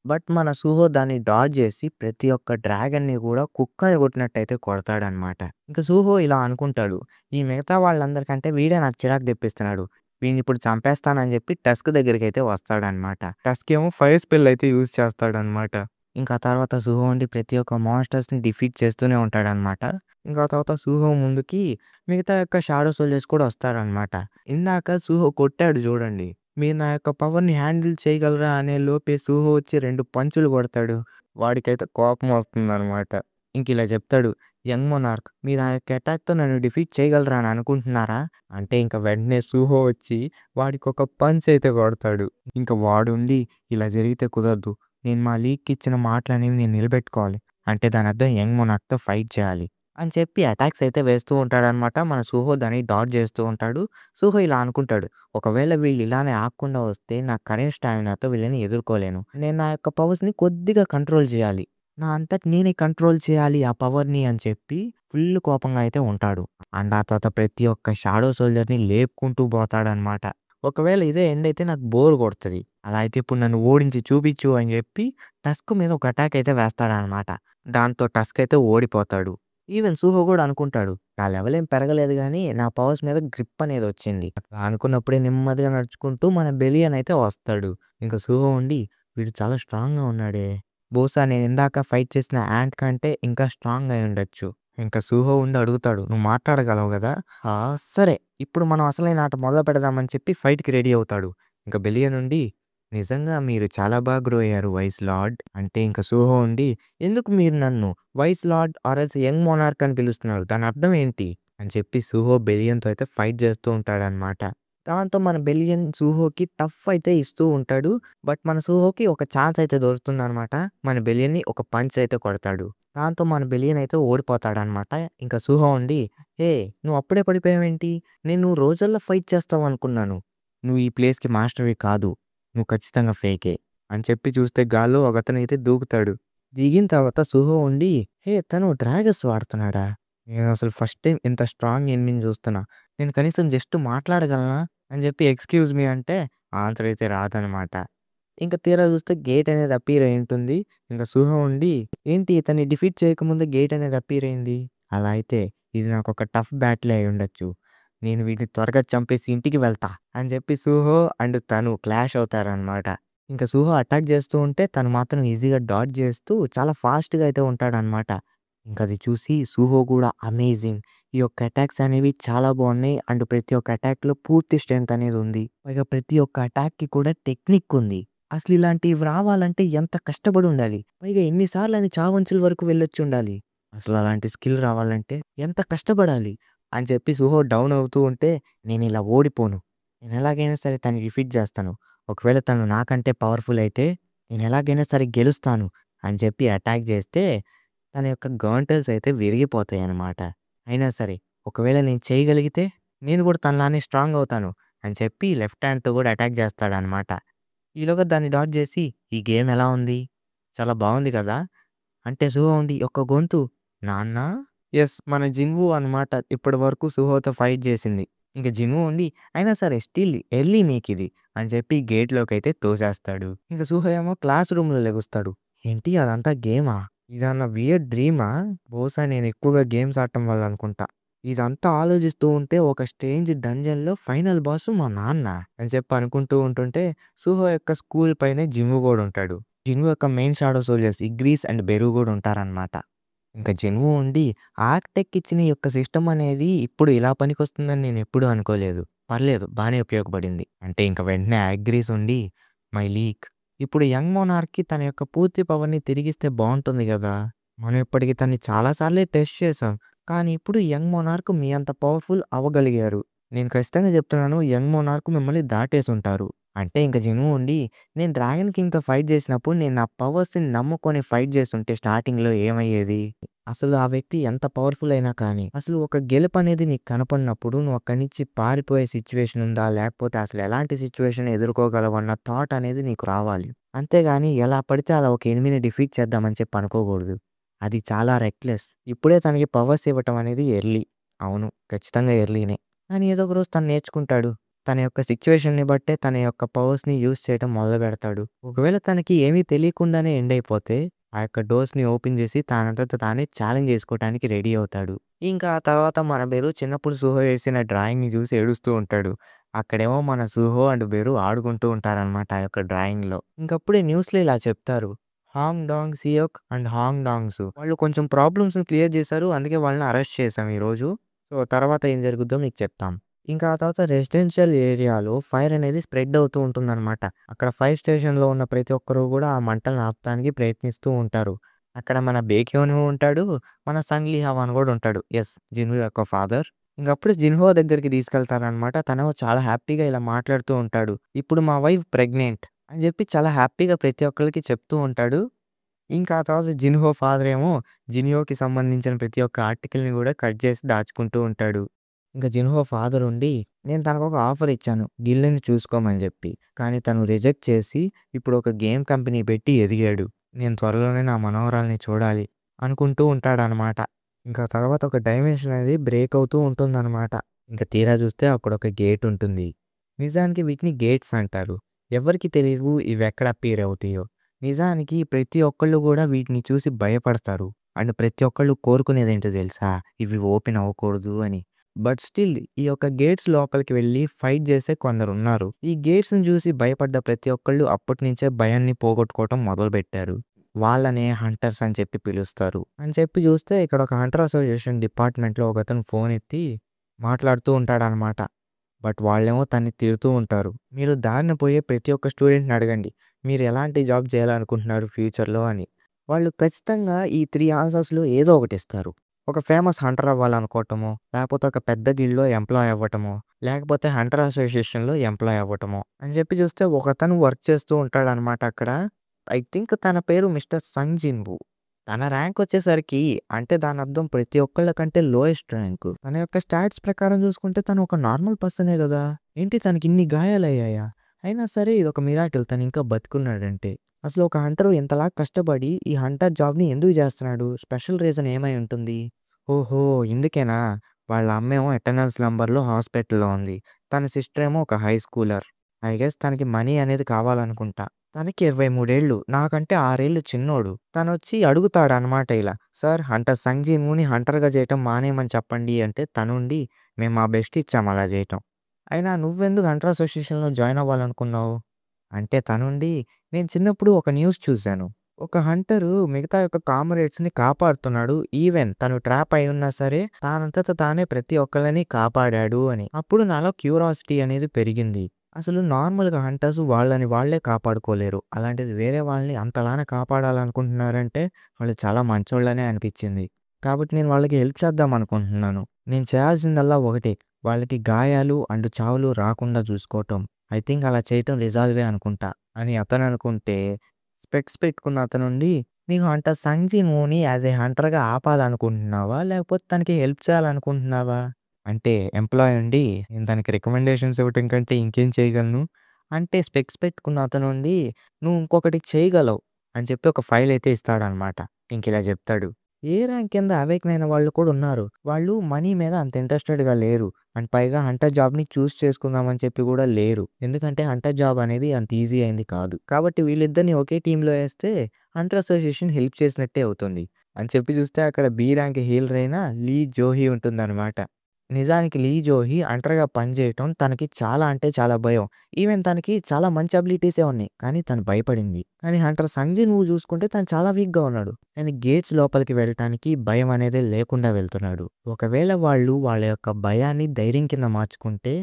బట్ మన సూహో దాన్ని డాడ్జ్ చేసి ప్రతి ఒక్క డ్రాగన్‌ని కూడా కుక్కని కొట్టినట్టయితే కొడతాడనమాట. ఇంక సూహో ఇలా అనుకుంటాడు. ఈ మిగతా వాళ్ళందరికంటే వీడే నాకు చిరాకు తెప్పిస్తున్నాడు. వీడినిప్పుడు చంపేస్తానని చెప్పి టస్క్ దగ్గరికైతే వస్తాడనమాట. టస్క్ ఏమో ఫైర్ స్పెల్ అయితే యూజ్ చేస్తాడనమాట. ఇంకా తర్వాత సూహో ఉండి ప్రతి ఒక్క మాన్‌స్టర్స్‌ని డిఫీట్ చేస్తూనే ఉంటాడనమాట. ఇంకా తర్వాత సూహో ముందుకి మిగతా యొక్క షాడో సోల్జర్స్ కూడా వస్తారనమాట. ఇందాక సూహో కొట్టాడు చూడండి. మీరు నా యొక్క పవర్‌ని హ్యాండిల్ చేయగలరా అనే లోపే సూహో వచ్చి 2 పంచులు కొడతాడు. వాడికైతే కోపం వస్తుందనమాట. ఇంకిలా చెప్తాడు. యంగ్ మొనార్క్ మీరు ఆ యొక్క అటాక్‌తో నన్ను డిఫీట్ చేయగలరా అని అనుకుంటున్నారా? అంటే ఇంక వెంటనే సూహో వచ్చి వాడికొక పంచ్ అయితే కొడతాడు. ఇంక వాడుండి ఇలా జరిగితే కుదరదు. నేను మా లీగ్‌కి ఇచ్చిన మాటలనేవి నేను నిలబెట్టుకోవాలి. అంటే దానర్థం యంగ్ మొనార్క్‌తో ఫైట్ చేయాలి. అని చెప్పి అటాక్స్ అయితే వేస్తూ ఉంటాడనమాట. మన సూహో దాన్ని డాడ్జ్ చేస్తూ ఉంటాడు. సూహో ఇలా అనుకుంటాడు. ఒకవేళ వీళ్ళు ఇలానే ఆగకుండా వస్తే నా కరెంట్ స్టామినాతో వీళ్ళని ఎదుర్కోలేను. నేను నా యొక్క పవర్స్‌ని కొద్దిగా కంట్రోల్ చేయాలి. నా అంతట నేనే కంట్రోల్ చేయాలి ఆ పవర్‌ని అని చెప్పి ఫుల్ కోపంగా అయితే ఉంటాడు. అండ్ ఆ తర్వాత ప్రతి ఒక్క షాడో సోల్జర్‌ని లేపుకుంటూ పోతాడనమాట. ఒకవేళ ఇదే ఎండ్ అయితే నాకు బోర్ కొడతది. అలా అయితే ఇప్పుడు నన్ను ఓడించి చూపిచ్చు అని చెప్పి టస్క్ మీద ఒక అటాక్ అయితే వేస్తాడనమాట. దాంతో టస్క్ అయితే ఓడిపోతాడు. ఈవెన్ సూహో కూడా అనుకుంటాడు. నా లెవెల్ ఏం పెరగలేదు గానీ నా పవర్స్ మీద గ్రిప్ అనేది వచ్చింది. అలా అనుకున్నప్పుడే నెమ్మదిగా నడుచుకుంటూ మన బెలియన్ అయితే వస్తాడు. ఇంక సూహో ఉండి వీడు చాలా స్ట్రాంగ్‌గా ఉన్నాడే. బహుశా నేను ఇందాక ఫైట్ చేసిన యాంట్ కంటే ఇంకా స్ట్రాంగ్ అయి ఉండొచ్చు. ఇంక సూహో ఉండి అడుగుతాడు. నువ్వు మాట్లాడగలవు గదా! ఆ! సరే. ఇప్పుడు మనం అసలైన ఆట మొదలు పెడదామని చెప్పి ఫైట్‌కి రెడీ అవుతాడు. ఇంక బెలియన్ ఉండి నిజంగా మీరు చాలా బాగా గ్రో అయ్యారు వైస్ లార్డ్. అంటే ఇంక సూహో ఉండి ఎందుకు మీరు నన్ను vice lord or else young monarch అని పిలుస్తున్నారు. దాని అర్థం ఏంటి? అని చెప్పి సూహో బెలియన్‌తో అయితే ఫైట్ చేస్తూ ఉంటాడనమాట. దాంతో మన బెలియన్ సూహోకి టఫ్ అయితే ఇస్తూ ఉంటాడు. బట్ మన సూహోకి ఒక ఛాన్స్ అయితే దొరుకుతుందనమాట. మన బెలియన్‌ని ఒక పంచ్ అయితే కొడతాడు. దాంతో మన బెలియన్ అయితే ఓడిపోతాడనమాట. ఇంక సూహో ఉండి "ఏయ్! నువ్వు అప్పుడే పడిపోయావేంటి? నేను నువ్వు రోజల్లా ఫైట్ చేస్తావనుకున్నాను. నువ్వు ఈ ప్లేస్‌కి మాస్టర్‌వి కాదు. నువ్వు ఖచ్చితంగా ఫేకే" అని చెప్పి చూస్తే గాల్లో ఒకతనైతే దూకుతాడు. దిగిన తర్వాత సుహో ఉండి హే! తను డ్రాగన్స్ వాడుతున్నాడా? నేనసలు ఫస్ట్ టైమ్ ఇంత స్ట్రాంగ్ ఎనిమీని చూస్తున్నా. నేను కనీసం జస్ట్ మాట్లాడగలనా? అని చెప్పి ఎక్స్‌క్యూజ్ మీ అంటే ఆన్సర్ అయితే రాదనమాట. ఇంక తీరా చూస్తే గేట్ అనేది అపియర్ అయి ఉంటుంది. ఇంక సుహో ఉండి ఏంటి ఇతన్ని డిఫీట్ చేయకముందే గేట్ అనేది అపియర్ అయింది. అలా అయితే ఇది నాకొక టఫ్ బ్యాటిలే అయ్యుండొచ్చు. నేను వీడిని త్వరగా చంపేసి ఇంటికి వెళ్తా అని చెప్పి సుహో అండ్ తను క్లాష్ అవుతారనమాట. ఇంక సూహో అటాక్ చేస్తూ ఉంటే తను మాత్రం ఈజీగా డాడ్జ్ చేస్తూ చాలా ఫాస్ట్‌గా అయితే ఉంటాడనమాట. ఇంకది చూసి సూహో కూడా అమేజింగ్. ఈ యొక్క అటాక్స్ అనేవి చాలా బాగున్నాయి. అండ్ ప్రతి ఒక్క అటాక్‌లో పూర్తి స్ట్రెంత్ అనేది ఉంది. పైగా ప్రతి ఒక్క అటాక్‌కి కూడా టెక్నిక్ ఉంది. అసలు ఇలాంటివి రావాలంటే ఎంత కష్టపడి ఉండాలి. పైగా ఎన్ని సార్లని చావంచుల వరకు వెళ్ళొచ్చుండాలి. అసలు అలాంటి స్కిల్ రావాలంటే ఎంత కష్టపడాలి అని చెప్పి సూహో డౌన్ అవుతూ ఉంటే నేనిలా ఓడిపోను. నేను ఎలాగైనా సరే తనని డిఫీట్ చేస్తాను. ఒకవేళ తను నాకంటే పవర్‌ఫుల్ అయితే నేను ఎలాగైనా సరే గెలుస్తాను అని చెప్పి అటాక్ చేస్తే తన యొక్క గర్ల్‌టెల్స్ అయితే విరిగిపోతాయన్నమాట. అయినా సరే ఒకవేళ నేను చేయగలిగితే నేను కూడా తనలానే స్ట్రాంగ్ అవుతాను అని చెప్పి లెఫ్ట్ హ్యాండ్‌తో కూడా అటాక్ చేస్తాడన్నమాట. ఈలోగా దాన్ని డాడ్జ్ చేసి ఈ గేమ్ ఎలా ఉంది? చాలా బాగుంది కదా! అంటే సుహో ఉండి ఒక్క గొంతు నాన్న? యెస్. మన జిన్‌వూ అనమాట ఇప్పటి వరకు సుహోతో ఫైట్ చేసింది. ఇంక జిన్‌వూ ఉండి అయినా సరే స్టిల్ ఎర్లీ నీకిది అని చెప్పి గేట్‌లోకైతే తోసేస్తాడు. ఇంక సుహో ఏమో క్లాస్ రూమ్‌లో లెగుస్తాడు. ఏంటి అదంతా గేమా? ఇదేమన్నా వియర్డ్ డ్రీమా? బహుశా నేను ఎక్కువగా గేమ్స్ ఆడటం వల్ల అనుకుంటా. ఇదంతా ఆలోచిస్తూ ఉంటే ఒక స్ట్రేంజ్ డంజన్‌లో ఫైనల్ బాస్ మా నాన్న అని చెప్పి అనుకుంటూ ఉంటుంటే సుహో యొక్క స్కూల్ పైనే జిన్‌వూ కూడా ఉంటాడు. జిన్‌వూ యొక్క మెయిన్ షాడో సోల్జర్స్ ఇగ్రీస్ అండ్ బెరు గూడా ఉంటారనమాట. ఇంక జిన్‌వూ ఉండి ఆర్క్‌టెక్ ఇచ్చిన ఈ యొక్క సిస్టమ్ అనేది ఇప్పుడు ఇలా పనికొస్తుందని నేనెప్పుడూ అనుకోలేదు. పర్లేదు బానే ఉపయోగపడింది. అంటే ఇంక వెంటనే అగ్రీస్ ఉండి మై లీక్. ఇప్పుడు యంగ్ మోనార్క్‌కి తన యొక్క పూర్తి పవర్‌ని తిరిగిస్తే బావుంటుంది గదా! మనం ఇప్పటికి తనని చాలా సార్లే టెస్ట్ చేసాం. కానీ ఇప్పుడు యంగ్ మోనార్క్ మీ అంత పవర్‌ఫుల్ అవ్వగలిగారు. నేను ఖచ్చితంగా చెప్తున్నాను యంగ్ మోనార్క్ మిమ్మల్ని దాటేసుంటారు. అంటే ఇంక జిన్‌వూ ఉండి నేను డ్రాగన్ కింగ్‌తో ఫైట్ చేసినప్పుడు నేను నా పవర్స్‌ని నమ్ముకొని ఫైట్ చేసుంటే స్టార్టింగ్‌లో ఏమయ్యేది? అసలు ఆ వ్యక్తి ఎంత పవర్‌ఫుల్ అయినా కానీ, అసలు ఒక గెలుపనేది నీకు కనపడినప్పుడు నువ్వు అక్కడి నుంచి పారిపోయే సిట్యుయేషన్ ఉందా? లేకపోతే అసలు ఎలాంటి సిట్యుయేషన్ ఎదుర్కోగలవన్న థాట్ అనేది నీకు రావాలి. అంతేగాని ఎలా పడితే అలా ఒక ఎనిమీని డిఫీట్ చేద్దామని చెప్పి అనుకోకూడదు. అది చాలా రెక్లెస్. ఇప్పుడే తనకి పవర్స్ ఇవ్వటం అనేది ఎర్లీ. అవును. ఖచ్చితంగా ఎర్లీనే. కానీ ఏదో ఒక రోజు తను నేర్చుకుంటాడు. తన యొక్క సిట్యుయేషన్‌ని బట్టే తన యొక్క పవర్స్‌ని యూజ్ చేయటం మొదలుపెడతాడు. ఒకవేళ తనకి ఏమీ తెలియకుండానే ఎండ్ అయిపోతే, ఆ యొక్క డోర్స్‌ని ఓపెన్ చేసి తనంతట తానే ఛాలెంజ్ చేసుకోవటానికి రెడీ అవుతాడు. ఇంకా ఆ తర్వాత మన బెరు చిన్నప్పుడు సూహో ఏసిన డ్రాయింగ్‌ని చూసి ఏడుస్తూ ఉంటాడు. అక్కడేమో మన సూహో అండ్ బెరు ఆడుకుంటూ ఉంటారనమాట ఆ యొక్క డ్రాయింగ్‌లో. ఇంకప్పుడే న్యూస్‌లో ఇలా చెప్తారు. Hong dong సియోక్ and Hong dong సు వాళ్ళు కొంచెం ప్రాబ్లమ్స్‌ని క్లియర్ చేశారు. అందుకే వాళ్ళని అరెస్ట్ చేశాం ఈరోజు. సో, తర్వాత ఏం జరుగుద్దో మీకు చెప్తాం. ఇంకా ఆ తర్వాత రెసిడెన్షియల్ ఏరియాలో ఫైర్ అనేది స్ప్రెడ్ అవుతూ ఉంటుందనమాట. అక్కడ ఫైర్ స్టేషన్‌లో ఉన్న ప్రతి ఒక్కరు గూడా ఆ మంటలను ఆపటానికి ప్రయత్నిస్తూ ఉంటారు. అక్కడ మన బేక్యోన్హో ఉంటాడు. మన సంగ్ లీ హవాన్ గూడా ఉంటాడు. యెస్. జిన్‌హో యొక్క ఫాదర్. ఇంకప్పుడు జిన్‌హో దగ్గరికి తీసుకెళ్తారనమాట. తను చాలా హ్యాపీగా ఇలా మాట్లాడుతూ ఉంటాడు. ఇప్పుడు మా వైఫ్ ప్రెగ్నెంట్ అని జెప్పి చాలా హ్యాపీగా ప్రతి ఒక్కళ్ళకి చెప్తూ ఉంటాడు. ఇంకా ఆ తర్వాత జిన్‌హో ఫాదర్ ఏమో జిన్‌హోకి సంబంధించిన ప్రతి ఒక్క ఆర్టికల్‌ని గూడా కట్ చేసి దాచుకుంటూ ఉంటాడు. ఇంక జిన్‌హో ఫాదర్ ఉండి నేను తనకొక ఆఫర్ ఇచ్చాను. గిల్‌ని చూసుకోమని జెప్పి. కానీ తను రిజెక్ట్ చేసి ఇప్పుడు ఒక గేమ్ కంపెనీ పెట్టి ఎదిగాడు. నేను త్వరలోనే నా మనవరాల్ని చూడాలి అనుకుంటూ ఉంటాడనమాట. ఇంకా తర్వాత ఒక డైమెన్షన్ అనేది బ్రేక్ అవుతూ ఉంటుందనమాట. ఇంక తీరా చూస్తే అక్కడొక గేట్ ఉంటుంది. నిజానికి వీటిని గేట్స్ అంటారు. ఎవ్వరికీ తెలీదు ఇవెక్కడ అపియర్ అవుతాయో. నిజానికి ప్రతి ఒక్కళ్ళు గూడా వీటిని చూసి భయపడతారు. అండ్ ప్రతి ఒక్కళ్ళు కోరుకునేదేంటో తెలుసా? ఇవి ఓపెన్ అవ్వకూడదు అని. బట్ స్టిల్ ఈ యొక్క గేట్స్ లోపలికి వెళ్లి ఫైట్ చేసే కొందరున్నారు. ఈ గేట్స్‌ని చూసి భయపడ్డ ప్రతి ఒక్కళ్ళు అప్పటినుంచే భయాన్ని పోగొట్టుకోవటం మొదలుపెట్టారు. వాళ్ళనే హంటర్స్ అని చెప్పి పిలుస్తారు. అని చెప్పి చూస్తే ఇక్కడ ఒక హంటర్ అసోసియేషన్ డిపార్ట్మెంట్‌లో ఒకతను ఫోన్ ఎత్తి మాట్లాడుతూ ఉంటాడనమాట. బట్ వాళ్ళేమో తనని తిడుతూ ఉంటారు. మీరు దారిన పోయే ప్రతి ఒక్క స్టూడెంట్‌ని అడగండి. మీరు ఎలాంటి జాబ్ చేయాలనుకుంటున్నారు ఫ్యూచర్‌లో అని. వాళ్ళు ఖచ్చితంగా ఈ 3 ఆన్సర్స్‌లో ఏదో ఒకటిస్తారు. ఒక ఫేమస్ హంటర్ అవ్వాలనుకోవటమో, లేకపోతే ఒక పెద్ద గిల్డ్‌లో ఎంప్లాయ్ అవ్వటమో, లేకపోతే హంటర్ అసోసియేషన్‌లో ఎంప్లాయ్ అవ్వటమో అని చెప్పి చూస్తే ఒకతను వర్క్ చేస్తూ ఉంటాడనమాట అక్కడ. ఐ థింక్ తన పేరు మిస్టర్ సంగ్ జిన్‌వూ. తన ర్యాంక్ వచ్చేసరికి అంటే దానర్థం ప్రతి ఒక్కళ్ళ కంటే లోయెస్ట్ ర్యాంకు. తన యొక్క స్టాట్స్ ప్రకారం చూసుకుంటే తను ఒక నార్మల్ పర్సనే గదా! ఏంటి తనకి ఇన్ని గాయాలయ్యాయా? అయినా సరే ఇదొక మిరాకిల్ తనింకా బతికున్నాడంటే. అసలు ఒక హంటరు ఇంతలా కష్టపడి ఈ హంటర్ జాబ్‌ని ఎందుకు జేస్తున్నాడు? స్పెషల్ రీజన్ ఏమై ఉంటుంది? ఓహో! ఇందుకేనా? వాళ్ళ అమ్మేమో ఎటర్నల్ స్లంబర్‌లో హాస్పిటల్‌లో ఉంది. తన సిస్టర్ ఏమో ఒక హై స్కూలర్. ఐ గెస్ తనకి మనీ అనేది కావాలనుకుంటా. తనకి 23 ఏళ్ళు. నాకంటే 6 ఏళ్ళు చిన్నోడు. తనొచ్చి అడుగుతాడనమాట ఇలా. సార్ హంటర్ సంగ్ జిన్‌వూని హంటర్‌గా చేయటం మానేయమని చెప్పండి అంటే తనుండి మేము మా బెస్ట్ ఇచ్చాం అలా చేయటం. అయినా నువ్వెందుకు హంటర్ అసోసియేషన్‌లో జాయిన్ అవ్వాలనుకున్నావు? అంటే తనుండి నేను చిన్నప్పుడు ఒక న్యూస్ చూసాను. ఒక హంటరు మిగతా యొక్క కామ్రేడ్స్‌ని కాపాడుతున్నాడు. ఈవెన్ తను ట్రాప్ అయ్యున్నా సరే తానంతట తానే ప్రతి ఒక్కళ్ళని కాపాడాడు అని. అప్పుడు నాలో క్యూరియాసిటీ అనేది పెరిగింది. అసలు నార్మల్‌గా హంటర్స్ వాళ్ళని వాళ్ళే కాపాడుకోలేరు. అలాంటిది వేరే వాళ్ళని అంతలానే కాపాడాలనుకుంటున్నారంటే వాళ్ళు చాలా మంచోళ్ళనే అనిపిచ్చింది. కాబట్టి నేను వాళ్ళకి హెల్ప్ చేద్దాం అనుకుంటున్నాను. నేను చేయాల్సిందల్లా ఒకటే. వాళ్ళకి గాయాలు అండ్ చావులు రాకుండా చూసుకోవటం. ఐ థింక్ అలా చేయటం రిజాల్వే అనుకుంటా అని అతననుకుంటే, స్పెక్స్ పెట్టుకున్న అతనుండి నీకు హంటర్ సంగ్ జిన్‌వూని యాస్ ఎ హంటర్‌గా ఆపాలనుకుంటున్నావా? లేకపోతే తనకి హెల్ప్ చేయాలనుకుంటున్నావా? అంటే ఎంప్లాయ్ ఉండి నేను తనకి రికమెండేషన్స్ ఇవ్వటం కంటే ఇంకేం చేయగలను? అంటే స్పెక్స్ పెట్టుకున్న అతనుండి నువ్వు ఇంకొకటి చేయగలవు అని చెప్పి ఒక ఫైల్ అయితే ఇస్తాడనమాట. ఇంకిలా చెప్తాడు. ఏ ర్యాంక్ కింద అవేకన్ అయిన వాళ్ళు కూడా ఉన్నారు. వాళ్ళు మనీ మీద అంత ఇంట్రెస్టెడ్‌గా లేరు. అండ్ పైగా హంటర్ జాబ్‌ని చూజ్ చేసుకుందామని చెప్పి కూడా లేరు. ఎందుకంటే హంటర్ జాబ్ అనేది అంత ఈజీ అయింది కాదు. కాబట్టి వీళ్ళిద్దరిని ఒకే టీమ్‌లో ఏస్తే హంటర్ అసోసియేషన్ హెల్ప్ చేసినట్టే అవుతుంది. అని చెప్పి చూస్తే అక్కడ బి ర్యాంక్ హీలర్ అయిన లీ జోహీ ఉంటుందనమాట. నిజానికి లీ జోహీ ఒంటరిగా పనిచేయటం తనకి చాలా అంటే చాలా భయం. ఈవెన్ తనకి చాలా మంచి అబిలిటీసే ఉన్నాయి. కానీ తను భయపడింది. కానీ హంటర్ సంగ్ జిన్ వూ చూసుకుంటే తను చాలా వీక్‌గా ఉన్నాడు. కానీ గేట్స్ లోపలికి వెళ్ళటానికి భయం అనేదే లేకుండా వెళ్తున్నాడు. ఒకవేళ వాళ్ళు వాళ్ళ యొక్క భయాన్ని ధైర్యం కింద మార్చుకుంటే,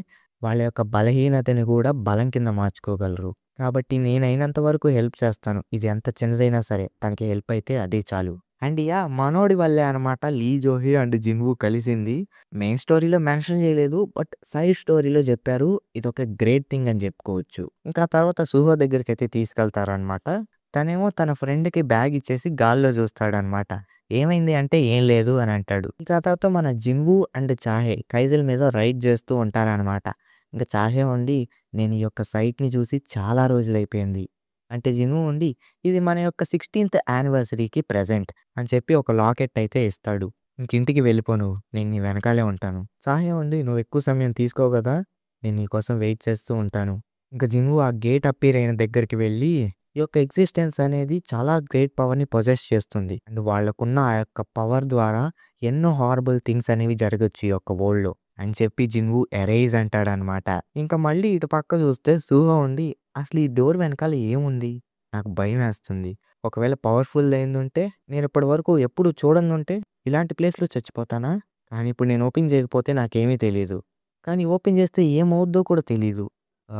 వాళ్ళ యొక్క బలహీనతని కూడా బలం కింద మార్చుకోగలరు. కాబట్టి నేనైనంత వరకు హెల్ప్ చేస్తాను. ఇది ఎంత చిన్నదైనా సరే తనకి హెల్ప్ అయితే అదే చాలు. And yeah! మనోడి వల్లే అనమాట లీ జోహీ అండ్ జిన్ వూ కలిసింది. మెయిన్ స్టోరీలో మెన్షన్ చేయలేదు. బట్ సైడ్ స్టోరీలో చెప్పారు. ఇదొక గ్రేట్ థింగ్ అని చెప్పుకోవచ్చు. ఇంకా తర్వాత సుహో దగ్గరికైతే తీసుకెళ్తారనమాట. తనేమో తన ఫ్రెండ్‌కి బ్యాగ్ ఇచ్చేసి గాల్లో చూస్తాడనమాట. ఏమైంది అంటే ఏం లేదు అని అంటాడు. ఇక ఆ తర్వాత మన జిన్ వూ అండ్ చాహే కైజల్ మీద రైడ్ చేస్తూ ఉంటారనమాట. ఇంక చాహే ఉండి నేను ఈ యొక్క సైట్‌ని చూసి చాలా రోజులైపోయింది. అంటే జిన్ వూ ఉండి ఇది మన యొక్క 16థ్ యానివర్సరీకి ప్రెజెంట్ అని చెప్పి ఒక లాకెట్ అయితే ఇస్తాడు. ఇంక ఇంటికి వెళ్ళిపో నువ్వు. నేను నీ వెనకాలే ఉంటాను. సాహే ఉండి నువ్వు ఎక్కువ సమయం తీసుకోవు కదా! నేను నీ కోసం వెయిట్ చేస్తూ ఉంటాను. ఇంక జిన్ వూ ఆ గేట్ అప్పీర్ అయిన దగ్గరికి వెళ్ళి ఈ యొక్క ఎగ్జిస్టెన్స్ అనేది చాలా గ్రేట్ పవర్‌ని పొజెస్ చేస్తుంది. అండ్ వాళ్ళకున్న ఆ యొక్క పవర్ ద్వారా ఎన్నో హారబుల్ థింగ్స్ అనేవి జరగొచ్చు ఈ యొక్క వరల్డ్‌లో అని చెప్పి జిన్ వూ ఎరైజ్ అంటాడనమాట. ఇంక మళ్ళీ ఇటు పక్క చూస్తే సూహో ఉండి అసలు ఈ డోర్ వెనకాల ఏముంది? నాకు భయమేస్తుంది. ఒకవేళ పవర్‌ఫుల్ అయిందుంటే నేనిప్పటి వరకు ఎప్పుడు చూడనుంటే ఇలాంటి ప్లేస్‌లో చచ్చిపోతానా? కానీ ఇప్పుడు నేను ఓపెన్ చేయకపోతే నాకేమీ తెలీదు. కానీ ఓపెన్ చేస్తే ఏమవుద్దో కూడా తెలీదు.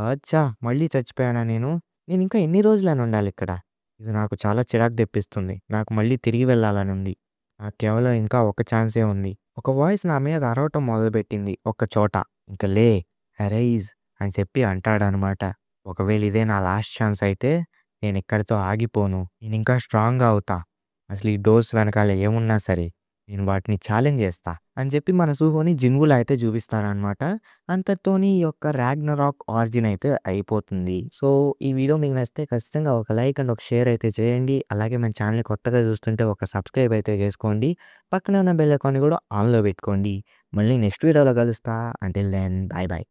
అచ్చా! మళ్ళీ చచ్చిపోయానా నేను? నేనింకా ఎన్ని రోజులని ఉండాలిక్కడ? ఇది నాకు చాలా చిరాకు తెప్పిస్తుంది. నాకు మళ్ళీ తిరిగి వెళ్ళాలనుంది. నాకు కేవలం ఇంకా ఒక ఛాన్సే ఉంది. ఒక వాయిస్ నా మీద అరవటం మొదలుపెట్టింది ఒక్క చోట. ఇంక లే, అరైజ్ అని చెప్పి అంటాడనమాట. ఒకవేళ ఇదే నా లాస్ట్ ఛాన్స్ అయితే నేనిక్కడితో ఆగిపోను. నేనింకా స్ట్రాంగ్‌గా అవుతా. అసలు ఈ డోర్స్ వెనకాల ఏమున్నా సరే నేను వాటిని ఛాలెంజ్ చేస్తా అని చెప్పి మన సూహోని జిన్ వూలో అయితే చూపిస్తారనమాట. అంతటితోని ఈ యొక్క రాగ్నరాక్ ఆరిజిన్ అయితే అయిపోతుంది. సో, ఈ వీడియో మీకు నచ్చితే ఖచ్చితంగా ఒక లైక్ అండ్ ఒక షేర్ అయితే చేయండి. అలాగే మన ఛానల్‌ని కొత్తగా చూస్తుంటే ఒక సబ్స్క్రైబ్ అయితే చేసుకోండి. పక్కనే ఉన్న బెల్ ఐకాన్‌ని కూడా ఆన్‌లో పెట్టుకోండి. మళ్ళీ నెక్స్ట్ వీడియోలో కలుస్తా. Until then bye by.